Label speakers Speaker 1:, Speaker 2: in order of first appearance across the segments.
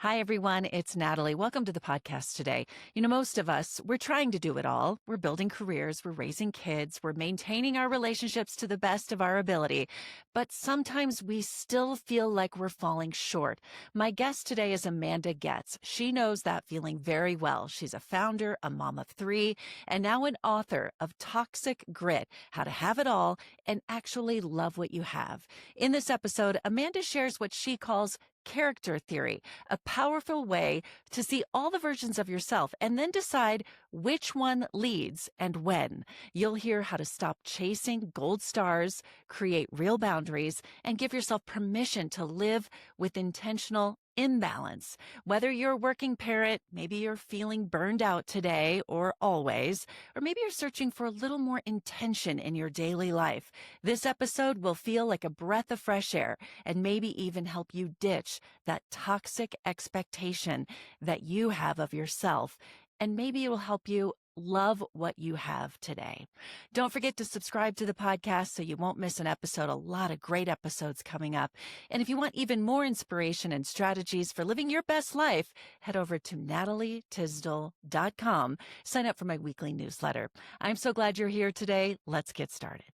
Speaker 1: Hi, everyone. It's Natalie. Welcome to the podcast today. Most of us, we're trying to do it all. We're building careers, we're raising kids, we're maintaining our relationships to the best of our ability. But sometimes we still feel like we're falling short. My guest today is Amanda Goetz. She knows that feeling very well. She's a founder, a mom of three, and now an author of Toxic Grit, How to Have It All and Actually Love What You Have. In this episode, Amanda shares what she calls character theory, a powerful way to see all the versions of yourself and then decide which one leads and when. You'll hear how to stop chasing gold stars, create real boundaries, and give yourself permission to live with intentional imbalance. Whether you're a working parent, maybe you're feeling burned out today or always, or maybe you're searching for a little more intention in your daily life, this episode will feel like a breath of fresh air and maybe even help you ditch that toxic expectation that you have of yourself. And maybe it will help you love what you have today. Don't forget to subscribe to the podcast so you won't miss an episode. A lot of great episodes coming up. And if you want even more inspiration and strategies for living your best life, head over to natalietysdal.com. Sign up for my weekly newsletter. I'm so glad you're here today. Let's get started.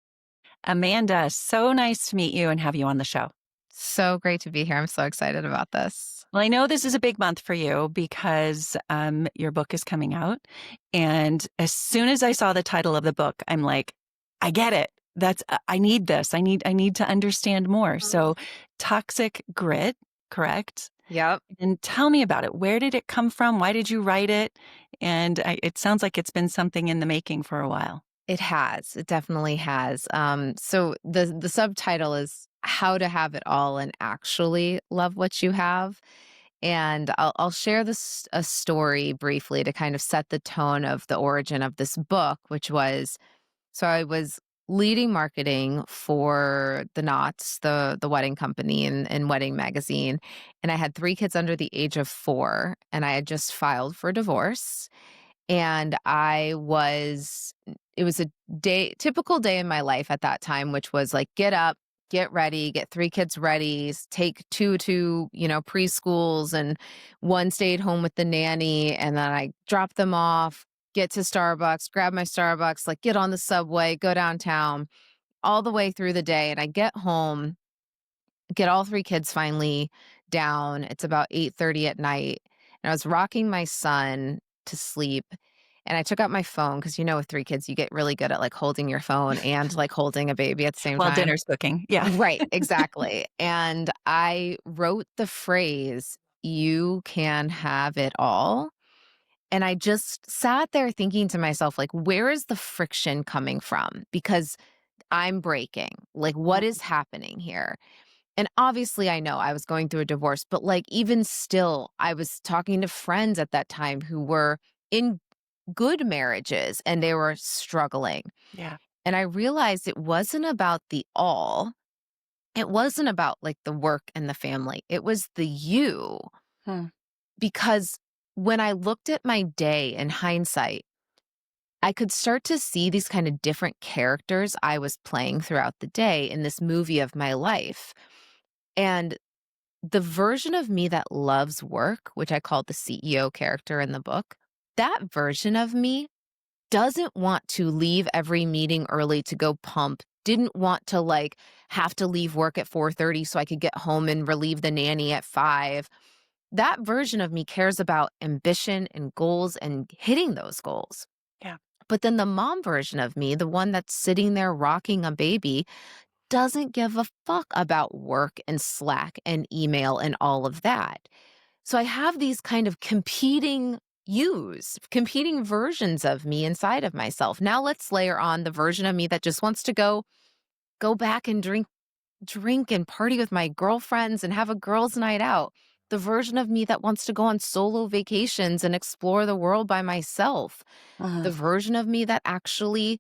Speaker 1: Amanda, so nice to meet you and have you on the show.
Speaker 2: So great to be here. I'm so excited about this.
Speaker 1: Well, I know this is a big month for you because your book is coming out. And as soon as I saw the title of the book, I'm like, I get it. I need this. I need to understand more. So Toxic Grit, correct?
Speaker 2: Yep.
Speaker 1: And tell me about it. Where did it come from? Why did you write it? And it sounds like it's been something in the making for a while.
Speaker 2: It has. It definitely has. So the subtitle is How to Have It All and Actually Love What You Have. And I'll share this a story briefly to kind of set the tone of the origin of this book, which was, so I was leading marketing for the Knots, the wedding company and wedding magazine. And I had three kids under the age of 4, and I had just filed for divorce. And it was a typical day in my life at that time, which was like, get up, get ready, get 3 kids ready, take 2 to, preschools, and 1 stayed home with the nanny. And then I dropped them off, get to Starbucks, grab my Starbucks, like get on the subway, go downtown, all the way through the day. And I get home, get all 3 kids finally down. It's about 8:30 at night. And I was rocking my son to sleep. And I took out my phone because, with 3 kids, you get really good at like holding your phone and like holding a baby at the same
Speaker 1: While
Speaker 2: time.
Speaker 1: dinner's cooking. Yeah.
Speaker 2: Right, exactly. And I wrote the phrase, "You can have it all." And I just sat there thinking to myself, like, where is the friction coming from? Because I'm breaking. Like, what is happening here? And obviously, I know I was going through a divorce, but like, even still, I was talking to friends at that time who were in good marriages and they were struggling.
Speaker 1: Yeah.
Speaker 2: And I realized it wasn't about the all. It wasn't about like the work and the family. It was the you.
Speaker 1: Hmm.
Speaker 2: Because when I looked at my day in hindsight, I could start to see these kind of different characters I was playing throughout the day in this movie of my life. And the version of me that loves work, which I called the CEO character in the book, that version of me doesn't want to leave every meeting early to go pump, didn't want to like have to leave work at 4:30 so I could get home and relieve the nanny at 5. That version of me cares about ambition and goals and hitting those goals.
Speaker 1: Yeah.
Speaker 2: But then the mom version of me, the one that's sitting there rocking a baby, doesn't give a fuck about work and Slack and email and all of that. So I have these kind of competing versions of me inside of myself. Now let's layer on the version of me that just wants to go back and drink and party with my girlfriends and have a girls' night out. The version of me that wants to go on solo vacations and explore the world by myself. The version of me that actually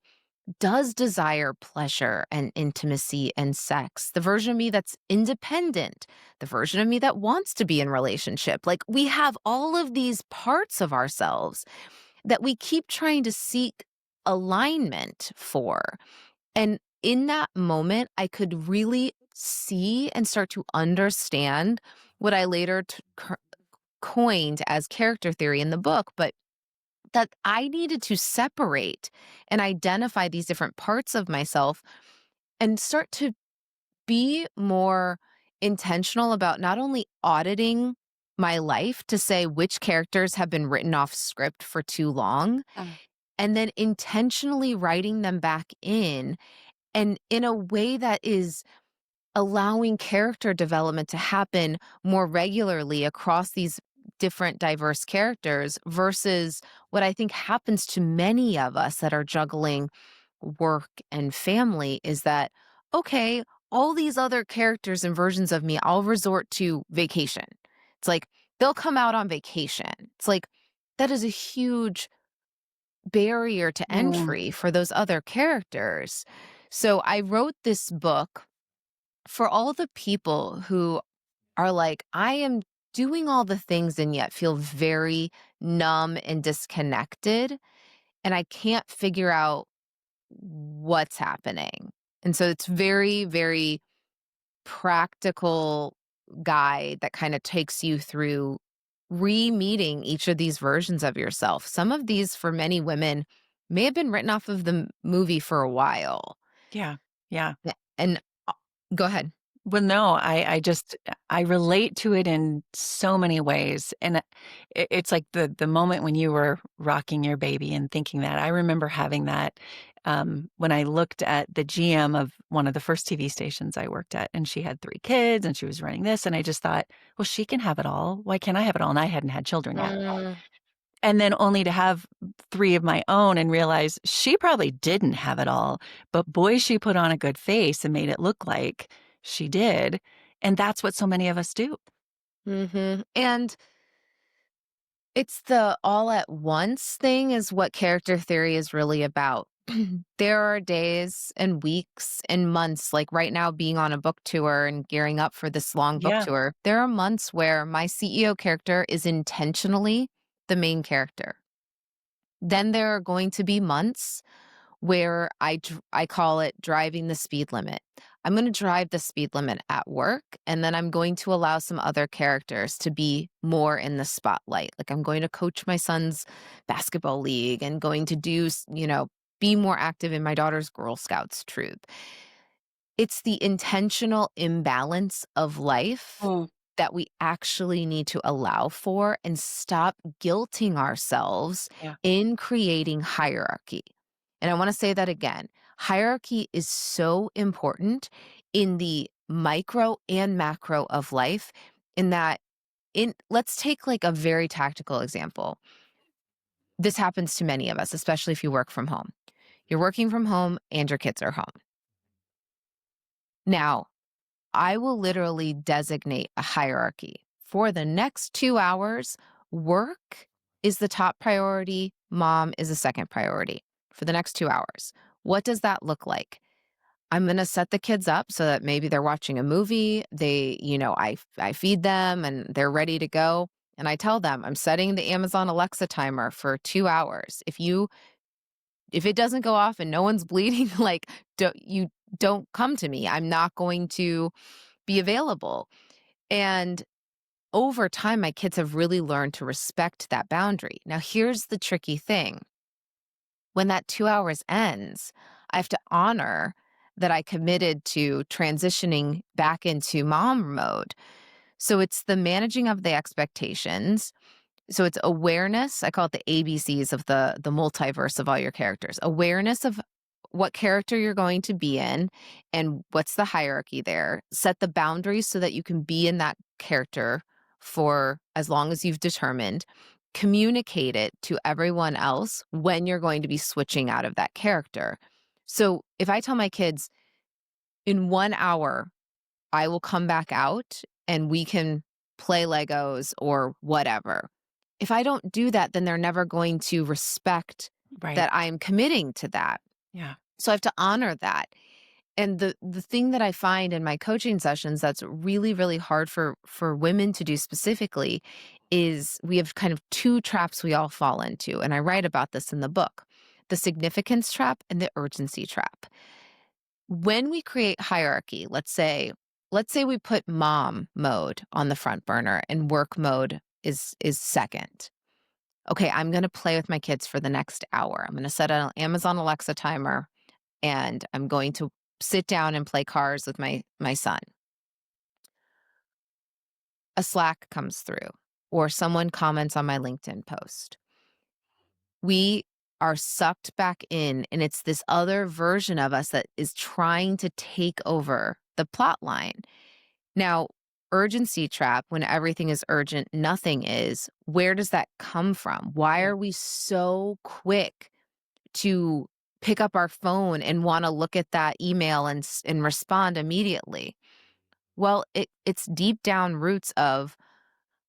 Speaker 2: does desire pleasure and intimacy and sex, the version of me that's independent, the version of me that wants to be in relationship. Like, we have all of these parts of ourselves that we keep trying to seek alignment for. And in that moment, I could really see and start to understand what I later coined as character theory in the book, but that I needed to separate and identify these different parts of myself and start to be more intentional about not only auditing my life to say which characters have been written off script for too long, and then intentionally writing them back in and in a way that is allowing character development to happen more regularly across these different diverse characters versus what I think happens to many of us that are juggling work and family is that, okay, all these other characters and versions of me, I'll resort to vacation. It's like they'll come out on vacation. It's like that is a huge barrier to
Speaker 1: Mm,
Speaker 2: entry for those other characters. So I wrote this book for all the people who are like, I am doing all the things and yet feel very numb and disconnected, and I can't figure out what's happening. And so it's very, very practical guide that kind of takes you through re-meeting each of these versions of yourself. Some of these for many women may have been written off of the movie for a while.
Speaker 1: yeah. Yeah.
Speaker 2: And go ahead.
Speaker 1: Well, no, I relate to it in so many ways, and it's like the moment when you were rocking your baby and thinking that. I remember having that when I looked at the GM of one of the first TV stations I worked at, and she had 3 kids, and she was running this, and I just thought, well, she can have it all. Why can't I have it all? And I hadn't had children yet.
Speaker 2: Mm,
Speaker 1: And then only to have 3 of my own and realize she probably didn't have it all, but boy, she put on a good face and made it look like she did, and that's what so many of us do.
Speaker 2: And it's the all at once thing is what character theory is really about. There are days and weeks and months, like right now being on a book tour and gearing up for this long book
Speaker 1: Yeah.
Speaker 2: tour. There are months where my CEO character is intentionally the main character. Then there are going to be months where I call it driving the speed limit. I'm going to drive the speed limit at work, and then I'm going to allow some other characters to be more in the spotlight. Like I'm going to coach my son's basketball league and going to do, be more active in my daughter's Girl Scouts troop. It's the intentional imbalance of life
Speaker 1: Mm.
Speaker 2: that we actually need to allow for and stop guilting ourselves
Speaker 1: Yeah.
Speaker 2: in creating hierarchy. And I want to say that again. Hierarchy is so important in the micro and macro of life in that in let's take like a very tactical example. This happens to many of us, especially if you work from home. You're working from home and your kids are home. Now, I will literally designate a hierarchy. For the next 2 hours, work is the top priority, mom is the second priority for the next 2 hours. What does that look like? I'm going to set the kids up so that maybe they're watching a movie, I feed them and they're ready to go, and I tell them, I'm setting the Amazon Alexa timer for 2 hours. If it doesn't go off and no one's bleeding, like don't come to me. I'm not going to be available. And over time, my kids have really learned to respect that boundary. Now, here's the tricky thing. When that 2 hours ends, I have to honor that I committed to transitioning back into mom mode. So it's the managing of the expectations. So it's awareness. I call it the ABCs of the multiverse of all your characters. Awareness of what character you're going to be in and what's the hierarchy there. Set the boundaries so that you can be in that character for as long as you've determined. Communicate it to everyone else when you're going to be switching out of that character. So if I tell my kids in 1 hour, I will come back out and we can play Legos or whatever. If I don't do that, then they're never going to respect
Speaker 1: Right.
Speaker 2: that I'm committing to that.
Speaker 1: Yeah.
Speaker 2: So I have to honor that. And the thing that I find in my coaching sessions that's really, really hard for women to do specifically is we have kind of 2 traps we all fall into. And I write about this in the book, the significance trap and the urgency trap. When we create hierarchy, let's say we put mom mode on the front burner and work mode is second. Okay, I'm going to play with my kids for the next hour. I'm going to set an Amazon Alexa timer and I'm going to sit down and play cards with my son. A Slack comes through or someone comments on my LinkedIn post. We are sucked back in, and it's this other version of us that is trying to take over the plot line. Now, urgency trap, when everything is urgent, nothing is. Where does that come from? Why
Speaker 1: Yeah.
Speaker 2: are we so quick to pick up our phone and want to look at that email and respond immediately? Well, it's deep down roots of,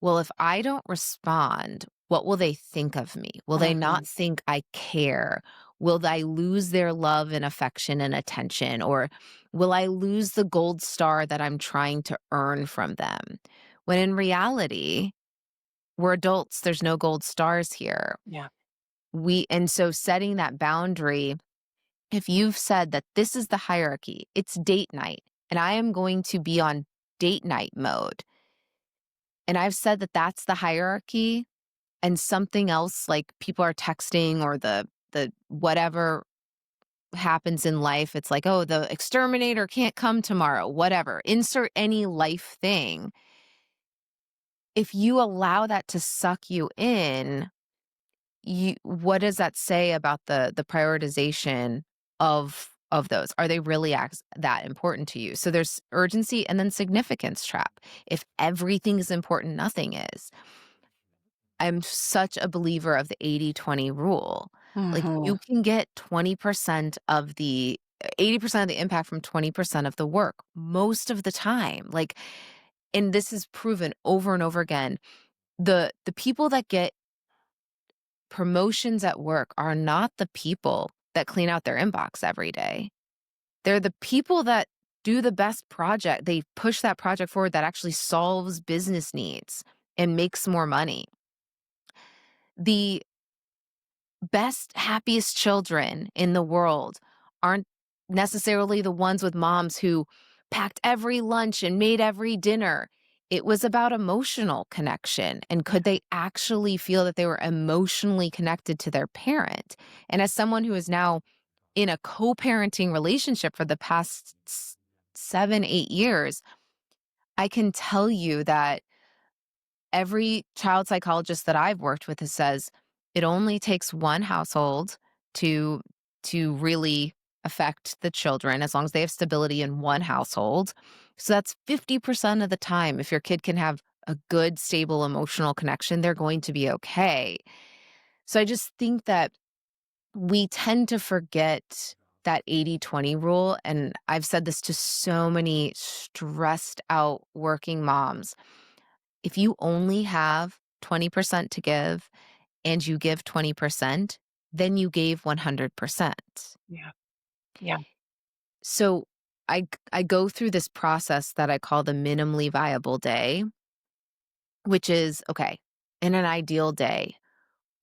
Speaker 2: well, if I don't respond, what will they think of me? Will they
Speaker 1: Mhm.
Speaker 2: not think I care? Will I lose their love and affection and attention? Or will I lose the gold star that I'm trying to earn from them? When in reality, we're adults, there's no gold stars here.
Speaker 1: Yeah.
Speaker 2: And so setting that boundary, if you've said that this is the hierarchy, it's date night, and I am going to be on date night mode, and I've said that that's the hierarchy, and something else like people are texting or the whatever happens in life, it's like, oh, the exterminator can't come tomorrow, whatever. Insert any life thing. If you allow that to suck you in, what does that say about the prioritization of those? Are they really that important to you? So there's urgency and then significance trap. If everything is important, nothing is. I'm such a believer of the 80-20 rule. Like,
Speaker 1: Mhm.
Speaker 2: you can get 20% of the 80% of the impact from 20% of the work most of the time. Like, and this is proven over and over again. The people that get promotions at work are not the people that clean out their inbox every day. They're the people that do the best project. They push that project forward that actually solves business needs and makes more money. The best, happiest children in the world aren't necessarily the ones with moms who packed every lunch and made every dinner. It was about emotional connection. And could they actually feel that they were emotionally connected to their parent? And as someone who is now in a co parenting relationship for the past 7, 8 years, I can tell you that every child psychologist that I've worked with says it only takes one household to really affect the children as long as they have stability in one household. So that's 50% of the time. If your kid can have a good, stable emotional connection, they're going to be okay. So I just think that we tend to forget that 80-20 rule. And I've said this to so many stressed out working moms. If you only have 20% to give and you give 20%, then you gave 100%.
Speaker 1: Yeah. Yeah.
Speaker 2: So I go through this process that I call the minimally viable day, which is, okay, in an ideal day,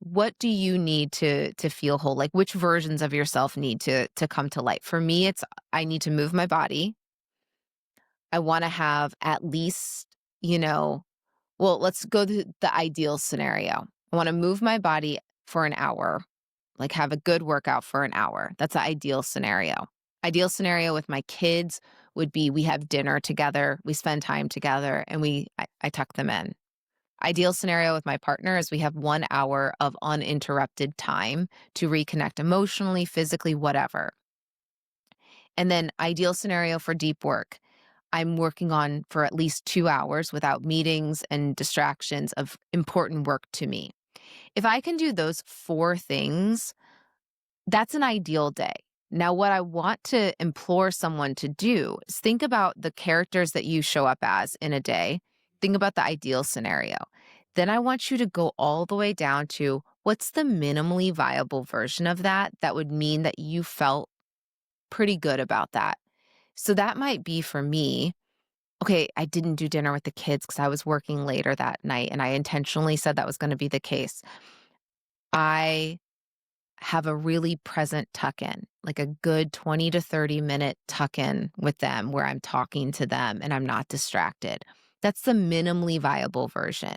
Speaker 2: what do you need to feel whole? Like, which versions of yourself need to come to light? For me, it's I need to move my body. I want to have at least, you know, well, let's go to the ideal scenario. I want to move my body for an hour, like have a good workout for an hour. That's the ideal scenario. Ideal scenario with my kids would be we have dinner together, we spend time together, and I tuck them in. Ideal scenario with my partner is we have 1 hour of uninterrupted time to reconnect emotionally, physically, whatever. And then ideal scenario for deep work. I'm working on for at least 2 hours without meetings and distractions of important work to me. If I can do those four things, that's an ideal day. Now, what I want to implore someone to do is think about the characters that you show up as in a day. Think about the ideal scenario. Then I want you to go all the way down to what's the minimally viable version of that that would mean that you felt pretty good about that. So that might be for me, okay, I didn't do dinner with the kids because I was working later that night and I intentionally said that was going to be the case. I have a really present tuck in, like a good 20 to 30-minute tuck in with them where I'm talking to them and I'm not distracted. That's the minimally viable version.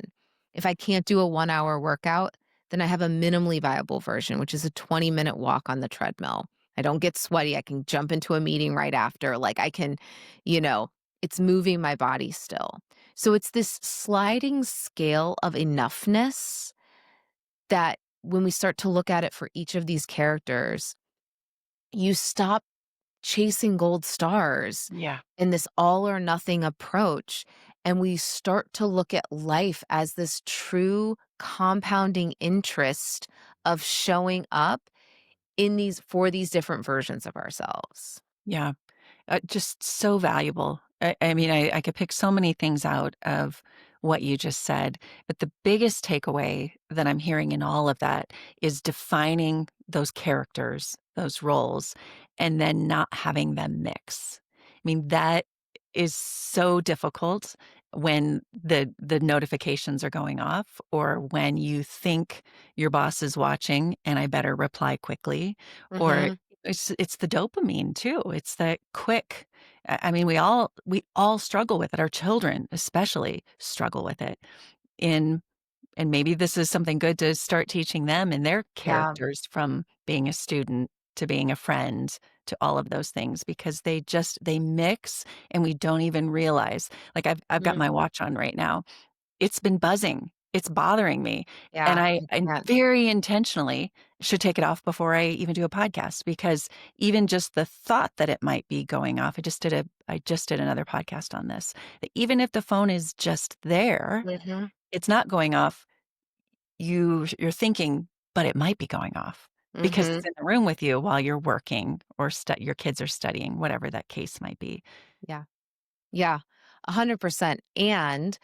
Speaker 2: If I can't do a 1-hour workout, then I have a minimally viable version, which is a 20-minute walk on the treadmill. I don't get sweaty. I can jump into a meeting right after. Like I can, you know, it's moving my body still. So it's this sliding scale of enoughness that when we start to look at it for each of these characters, you stop chasing gold stars
Speaker 1: Yeah.
Speaker 2: in this all or nothing approach. And we start to look at life as this true compounding interest of showing up in these for these different versions of ourselves.
Speaker 1: Yeah. Just so valuable. I mean, I could pick so many things out of what you just said, but the biggest takeaway that I'm hearing in all of that is defining those characters, those roles, and then not having them mix. I mean, that is so difficult when the notifications are going off or when you think your boss is watching and I better reply quickly, or
Speaker 2: Mhm.
Speaker 1: it's the dopamine too. It's that quick. I mean, we all struggle with it. Our children especially struggle with it. In and maybe this is something good to start teaching them in their
Speaker 2: Yeah.
Speaker 1: characters from being a student to being a friend to all of those things because they mix and we don't even realize. Like I've got
Speaker 2: Mm.
Speaker 1: my watch on right now. It's been buzzing. It's bothering me, and
Speaker 2: Yeah, I
Speaker 1: I
Speaker 2: can't.
Speaker 1: very intentionally should take it off before I even do a podcast because even just the thought that it might be going off, I just did another podcast on this, that even if the phone is just there,
Speaker 2: Mhm.
Speaker 1: it's not going off, you're thinking, "But it might be going off," because
Speaker 2: Mhm.
Speaker 1: it's in the room with you while you're working or your kids are studying, whatever that case might be.
Speaker 2: Yeah. Yeah. 100%. And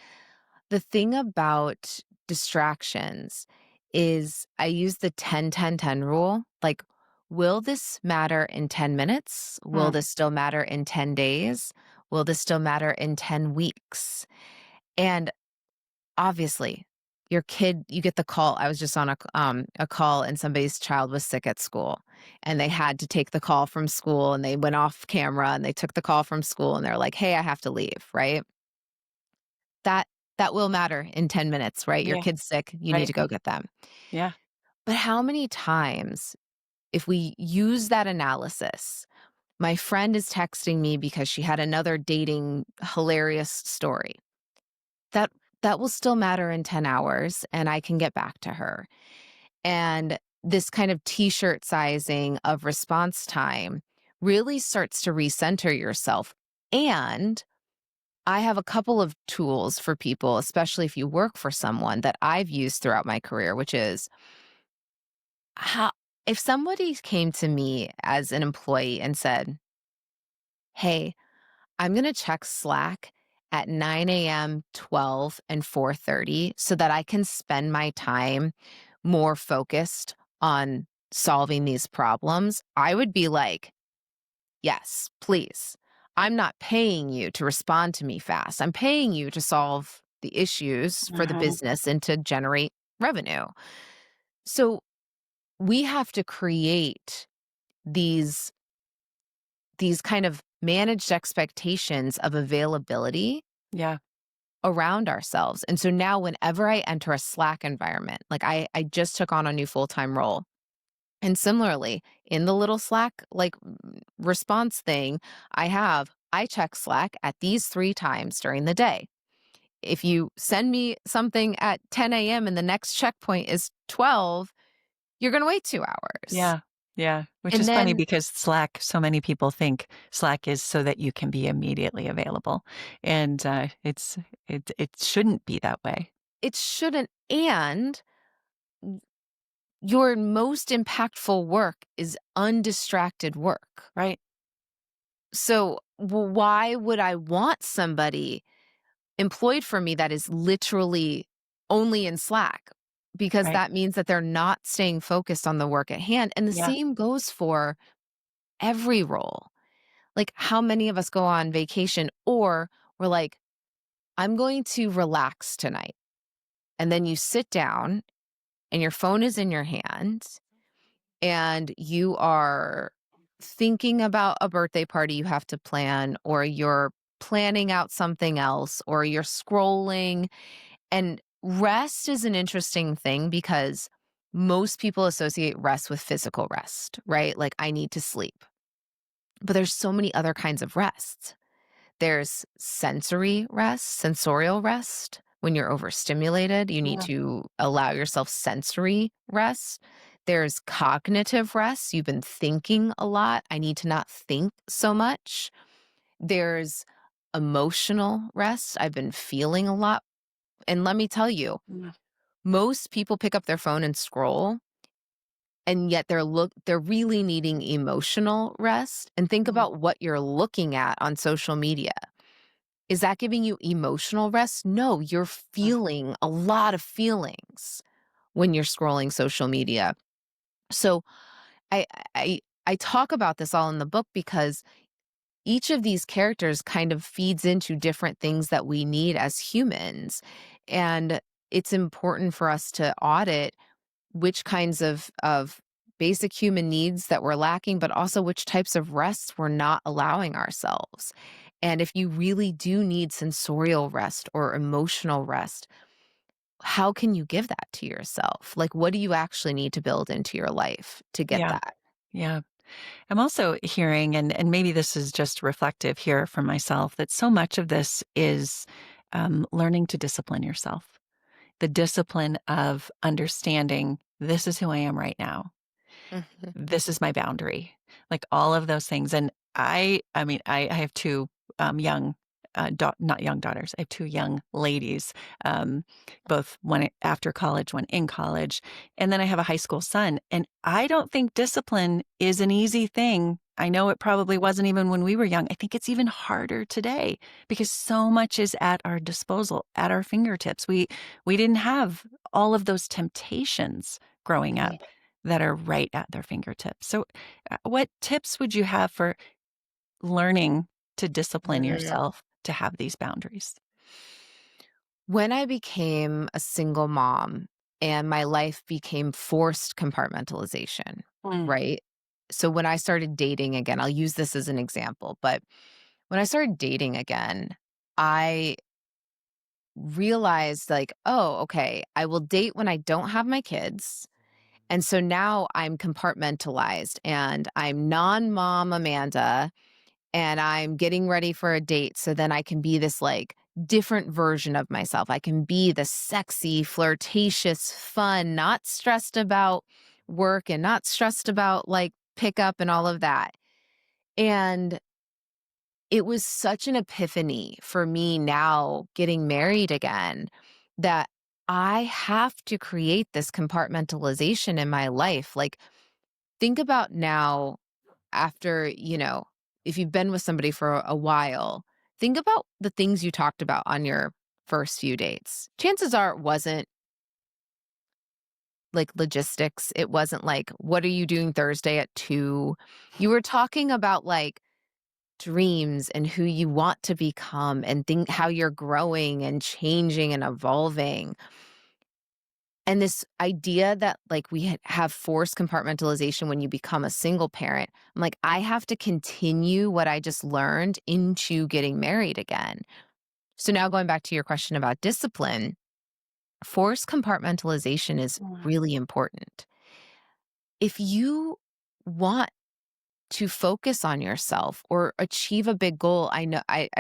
Speaker 2: the thing about distractions is I use the 10-10-10 rule. Like, will this matter in 10 minutes? Will
Speaker 1: Mm,
Speaker 2: this still matter in 10 days? Will this still matter in 10 weeks? And obviously, your kid, you get the call. I was just on a call and somebody's child was sick at school and they had to take the call from school and they went off camera and they took the call from school and they're like, "Hey, I have to leave," right? That that will matter in 10 minutes, right? Your
Speaker 1: yeah,
Speaker 2: kid's sick, you need
Speaker 1: right.
Speaker 2: to go get them.
Speaker 1: Yeah.
Speaker 2: But how many times, if we use that analysis, my friend is texting me because she had another dating hilarious story. That that will still matter in 10 hours and I can get back to her. And this kind of t-shirt sizing of response time really starts to recenter yourself. And I have a couple of tools for people, especially if you work for someone that I've used throughout my career, which is how if somebody came to me as an employee and said, "Hey, I'm going to check Slack at 9 a.m., 12, and 4:30 so that I can spend my time more focused on solving these problems," I would be like, "Yes, please. I'm not paying you to respond to me fast. I'm paying you to solve the issues for the
Speaker 1: Mhm.
Speaker 2: business and to generate revenue." So we have to create these these kind of managed expectations of availability
Speaker 1: Yeah.
Speaker 2: around ourselves. And so now whenever I enter a Slack environment, like I just took on a new full-time role. And similarly, in the little Slack like response thing, I check Slack at these 3 times during the day. If you send me something at 10 a.m. and the next checkpoint is 12, you're going to wait 2 hours.
Speaker 1: Yeah, yeah, which
Speaker 2: And
Speaker 1: is funny
Speaker 2: then
Speaker 1: because Slack so many people think Slack is so that you can be immediately available, and, it shouldn't be that way,
Speaker 2: it shouldn't, and your most impactful work is undistracted work.
Speaker 1: right?
Speaker 2: So, why would I want somebody employed for me that is literally only in Slack? Because
Speaker 1: Right.
Speaker 2: that means that they're not staying focused on the work at hand. And the
Speaker 1: Yeah,
Speaker 2: same goes for every role. Like, how many of us go on vacation or we're like, "I'm going to relax tonight." And then you sit down and your phone is in your hand and you are thinking about a birthday party you have to plan, or you're planning out something else, or you're scrolling. And Rest is an interesting thing because most people associate rest with physical rest, right? Like, I need to sleep. But there's so many other kinds of rests. There's sensory rest, sensorial rest. When you're overstimulated, you need
Speaker 1: Yeah.
Speaker 2: to allow yourself sensory rest. There's cognitive rest. You've been thinking a lot. I need to not think so much. There's emotional rest. I've been feeling a lot. And let me tell you,
Speaker 1: Yeah.
Speaker 2: most people pick up their phone and scroll, and yet they're really needing emotional rest. And think
Speaker 1: Mm.
Speaker 2: about what you're looking at on social media. Is that giving you emotional rest? No, you're feeling a lot of feelings when you're scrolling social media. So I I talk about this all in the book because each of these characters kind of feeds into different things that we need as humans. And it's important for us to audit which kinds of basic human needs that we're lacking, but also which types of rests we're not allowing ourselves. And if you really do need sensorial rest or emotional rest, how can you give that to yourself? Like, what do you actually need to build into your life to get
Speaker 1: Yeah.
Speaker 2: that?
Speaker 1: Yeah. I'm also hearing, and maybe this is just reflective here for myself, that so much of this is learning to discipline yourself. The discipline of understanding this is who I am right now.
Speaker 2: Mhm.
Speaker 1: This is my boundary, like all of those things. And I mean, I have two young, not young daughters. I have two young ladies, um, both one after college, one in college, and then I have a high school son. And I don't think discipline is an easy thing. I know it probably wasn't even when we were young. I think it's even harder today because so much is at our disposal, at our fingertips. We didn't have all of those temptations growing up
Speaker 2: Mhm.
Speaker 1: that are right at their fingertips. So, what tips would you have for learning to discipline
Speaker 2: Mhm.
Speaker 1: yourself to have these boundaries?
Speaker 2: When I became a single mom and my life became forced compartmentalization,
Speaker 1: Mm.
Speaker 2: right? So when I started dating again, I'll use this as an example, but when I started dating again, I realized like, oh, okay, I will date when I don't have my kids. And so now I'm compartmentalized and I'm non mom Amanda and I'm getting ready for a date so then I can be this like different version of myself. I can be the sexy, flirtatious, fun, not stressed about work and not stressed about like pickup and all of that. And it was such an epiphany for me now getting married again that I have to create this compartmentalization in my life. Like, think about now after, if you've been with somebody for a while, think about the things you talked about on your first few dates. Chances are it wasn't like logistics. It wasn't like, what are you doing Thursday at 2? You were talking about like dreams and who you want to become and think how you're growing and changing and evolving. And this idea that like we have forced compartmentalization when you become a single parent, I'm like, I have to continue what I just learned into getting married again. So now going back to your question about discipline, forced compartmentalization is
Speaker 1: Mm.
Speaker 2: really important. If you want to focus on yourself or achieve a big goal. I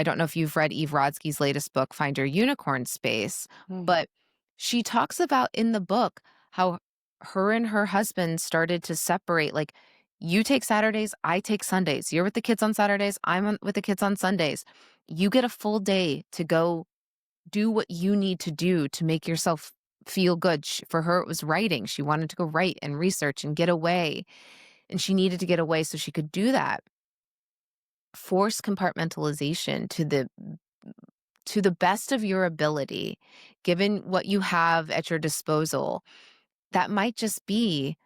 Speaker 2: don't know if you've read Eve Rodsky's latest book, Find Your Unicorn Space,
Speaker 1: Mm.
Speaker 2: but she talks about in the book how her and her husband started to separate like you take Saturdays, I take Sundays. You're with the kids on Saturdays, with the kids on Sundays. You get a full day to go do what you need to do to make yourself feel good. For her, it was writing. She wanted to go write and research and get away and she needed to get away so she could do that. Force compartmentalization to the best of your ability, given what you have at your disposal. That might just be,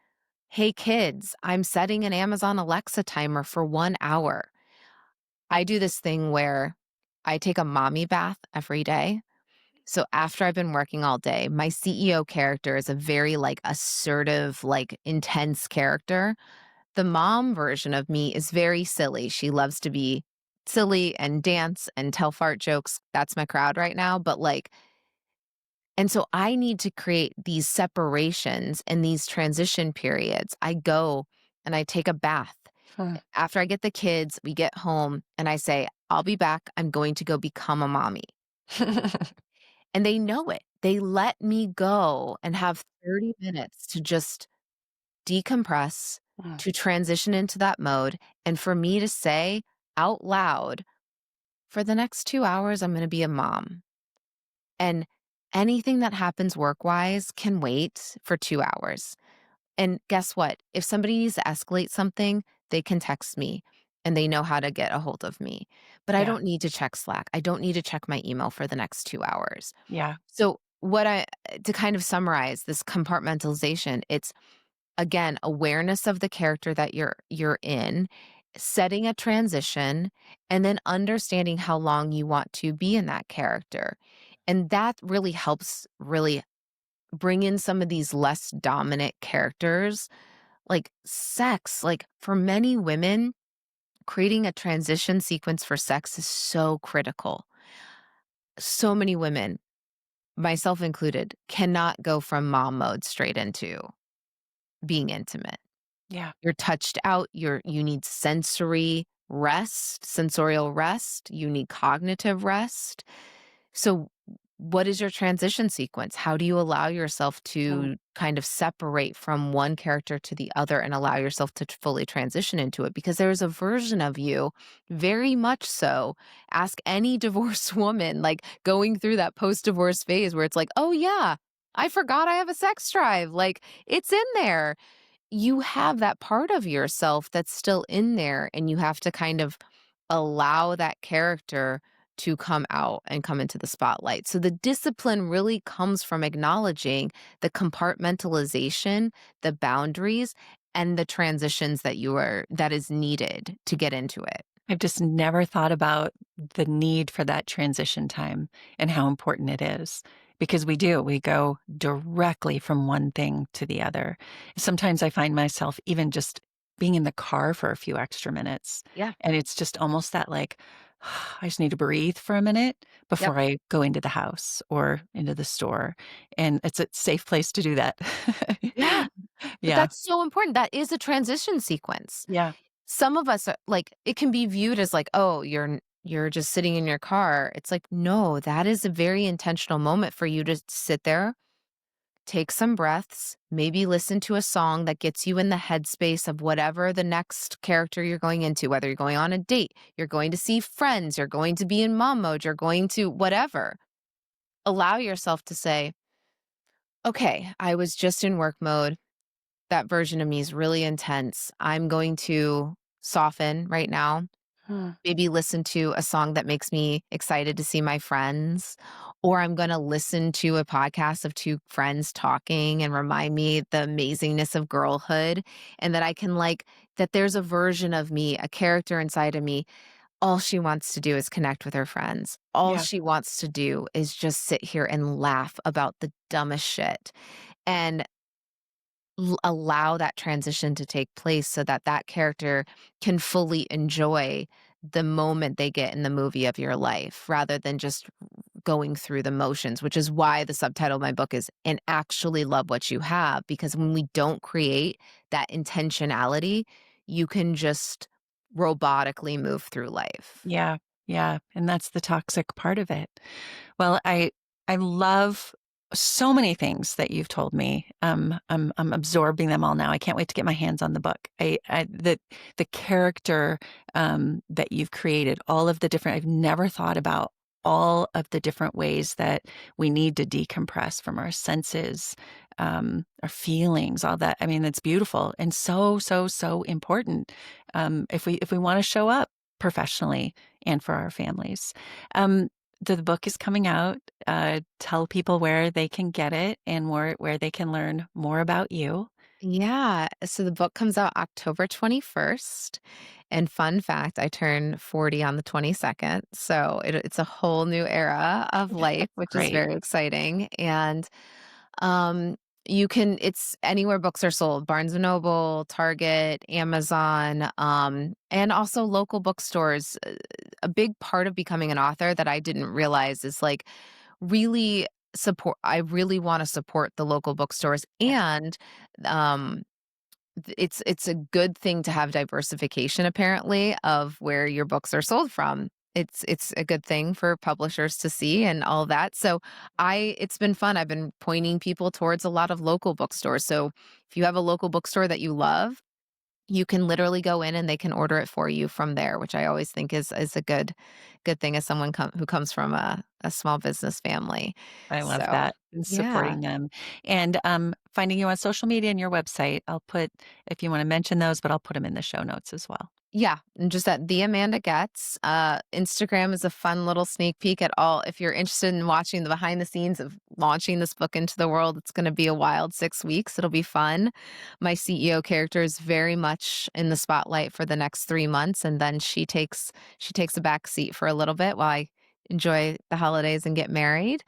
Speaker 2: hey kids, I'm setting an Amazon Alexa timer for 1 hour. I do this thing where I take a mommy bath every day. So after I've been working all day, my CEO character is a very like assertive, like intense character. The mom version of me is very silly. She loves to be silly and dance and tell fart jokes. That's my crowd right now. But like And so I need to create these separations and these transition periods. I go and I take a bath.
Speaker 1: Hmm.
Speaker 2: After I get the kids, we get home and I say, I'll be back. I'm going to go become a mommy. And they know it. They let me go and have 30 minutes to just decompress,
Speaker 1: Mm.
Speaker 2: to transition into that mode, and for me to say out loud, for the next 2 hours, I'm gonna be a mom. And anything that happens work-wise can wait for 2 hours. And guess what? If somebody needs to escalate something, they can text me and they know how to get a hold of me. But I
Speaker 1: Yeah.
Speaker 2: don't need to check Slack. I don't need to check my email for the next 2 hours.
Speaker 1: Yeah.
Speaker 2: So, to kind of summarize this compartmentalization, it's again awareness of the character that you're in, setting a transition, and then understanding how long you want to be in that character. And that really helps really bring in some of these less dominant characters like sex. Like for many women, creating a transition sequence for sex is so critical. So many women, myself included, cannot go from mom mode straight into being intimate.
Speaker 1: Yeah.
Speaker 2: You're touched out, you need sensory rest, sensorial rest, you need cognitive rest. So what is your transition sequence? How do you allow yourself
Speaker 1: Mm.
Speaker 2: to kind of separate from one character to the other and allow yourself to fully transition into it? Because there is a version of you, very much so. Ask any divorced woman, like going through that post divorce phase where it's like, oh, yeah, I forgot I have a sex drive. Like it's in there. You have that part of yourself that's still in there, and you have to kind of allow that character to come out and come into the spotlight. So the discipline really comes from acknowledging the compartmentalization, the boundaries, and the transitions that is needed to get into it.
Speaker 1: I've just never thought about the need for that transition time and how important it is because we do. We go directly from one thing to the other. Sometimes I find myself even just being in the car for a few extra minutes.
Speaker 2: Yeah.
Speaker 1: And it's just almost that like, I just need to breathe for a minute
Speaker 2: Yep.
Speaker 1: before I go into the house or into the store. And it's a safe place to do that.
Speaker 2: Yeah. But
Speaker 1: Yeah.
Speaker 2: that's so important. That is a transition sequence.
Speaker 1: Yeah.
Speaker 2: Some of us are like, it can be viewed as like, oh, you're just sitting in your car. It's like, no, that is a very intentional moment for you to sit there, take some breaths, maybe listen to a song that gets you in the headspace of whatever the next character you're going into, whether you're going on a date, you're going to see friends, you're going to be in mom mode, you're going to whatever. Allow yourself to say, okay, I was just in work mode. That version of me is really intense. I'm going to soften right now.
Speaker 1: Hmm.
Speaker 2: Maybe listen to a song that makes me excited to see my friends, or I'm gonna listen to a podcast of 2 friends talking and remind me the amazingness of girlhood, and that I can that there's a version of me, a character inside of me, all she wants to do is connect with her friends. All
Speaker 1: Yeah.
Speaker 2: she wants to do is just sit here and laugh about the dumbest shit, and allow that transition to take place so that that character can fully enjoy the moment they get in the movie of your life rather than just going through the motions, which is why the subtitle of my book is "And Actually Love What You Have," because when we don't create that intentionality, you can just robotically move through life.
Speaker 1: Yeah, yeah, and that's the toxic part of it. Well, I love so many things that you've told me. I'm absorbing them all now. I can't wait to get my hands on the book. The character that you've created, all of the different. I've never thought about all of the different ways that we need to decompress from our senses, our feelings, all that. I mean, it's beautiful and so important if we want to show up professionally and for our families. Um, the book is coming out. Tell people where they can get it and where they can learn more about you.
Speaker 2: Yeah. So the book comes out October 21st. And fun fact, I turn 40 on the 22nd. So it's a whole new era of life, which is
Speaker 1: Great.
Speaker 2: very exciting. And um, it's anywhere books are sold, Barnes& and Noble, Target, Amazon, and also local bookstores. A big part of becoming an author that I didn't realize is like really I really wanna support the local bookstores, and, um, it's a good thing to have diversification apparently of where your books are sold from. It's a good thing for publishers to see and all that. So it's been fun. I've been pointing people towards a lot of local bookstores. So if you have a local bookstore that you love, you can literally go in and they can order it for you from there, which I always think is a good thing as someone who comes from a small business family.
Speaker 1: I love
Speaker 2: So
Speaker 1: that, and
Speaker 2: yeah.
Speaker 1: supporting them, and, finding you on social media and your website. I'll put if you wanna mention those, but I'll put them in the show notes as well.
Speaker 2: Yeah, and just at the Amanda Goetz. Instagram is a fun little sneak peek at all. If you're interested in watching the behind the scenes of launching this book into the world, it's going to be a wild 6 weeks. It'll be fun. My CEO character is very much in the spotlight for the next 3 months, and then she takes a back seat for a little bit while I enjoy the holidays and get married.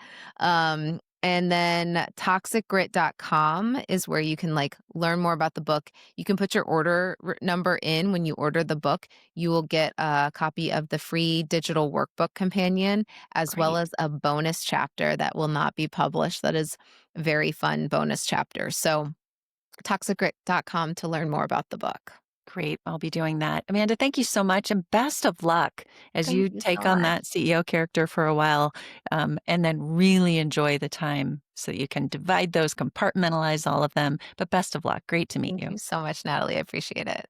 Speaker 2: And then toxicgrit.com is where you can like learn more about the book. You can put your number in when you order the book. You will get a copy of the free digital workbook companion, as well
Speaker 1: Great,
Speaker 2: as a bonus chapter that will not be published. That is a very fun bonus chapter. So, toxicgrit.com to learn more about the book.
Speaker 1: great, I'll be doing that. Amanda, thank you so much, and best of luck as
Speaker 2: Thank
Speaker 1: you
Speaker 2: you
Speaker 1: take
Speaker 2: so
Speaker 1: on
Speaker 2: much.
Speaker 1: that CEO character for a while, and then really enjoy the time so that you can divide those, compartmentalize all of them, but best of luck. Great to meet
Speaker 2: Thank
Speaker 1: you.
Speaker 2: you so much, Natalie. I appreciate it.